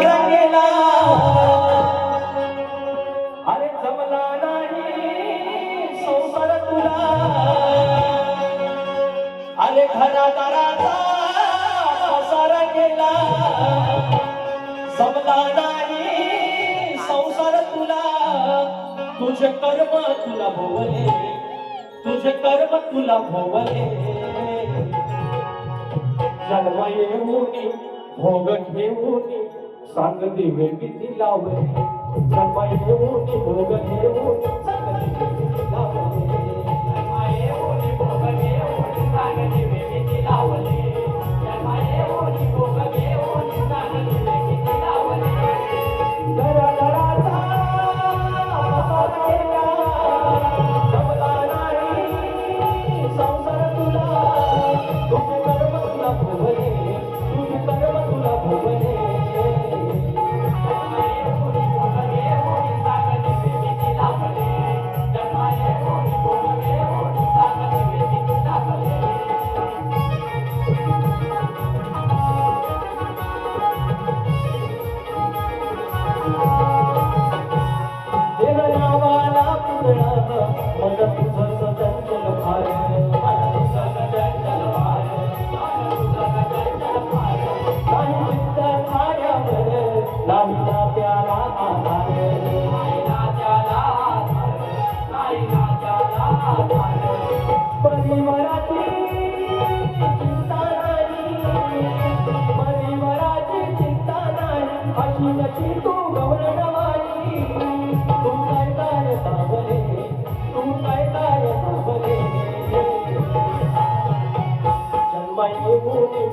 संसार गेला अरे जमला नाही संसार तुला अरे घरादाराचा संसार गेला जमला नाही संसार तुला तुझे कर्म तुला भोवले तुझे कर्म तुला भोवले जन्म येऊनी भोग घेऊनी सांग दिवे किती लावले जन्म येऊनी भोग घेऊनी सांग दिवे किती लावले जन्म येऊनी भोग घेऊनी सांग दिवे किती लावले जन्म येऊनी भोग घेऊनी सांग दिवे किती लावले घरादाराचा संसार गेला जमला नाही संसार तुला तुझे कर्म तुला भोवले तुझे कर्म तुला भोवले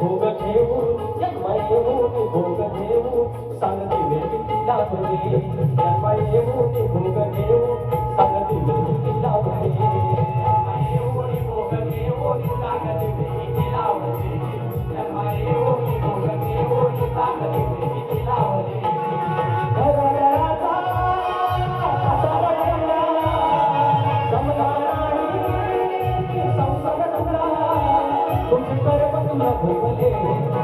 भोग घेऊन जन्म येऊनी भोग घेऊन सांग दिवे किती लाभले जन्म येऊनी भोग घेऊन सांग दिवे किती लाभले जन्म येऊनी भोग घेऊन सांग दिवे किती लाभले जन्म येऊनी भोग घेऊन सांग दिवे किती लाभले घरादाराचा संसार गेला जमला नाही संसार तुला तुझे कर्म तुला भोगले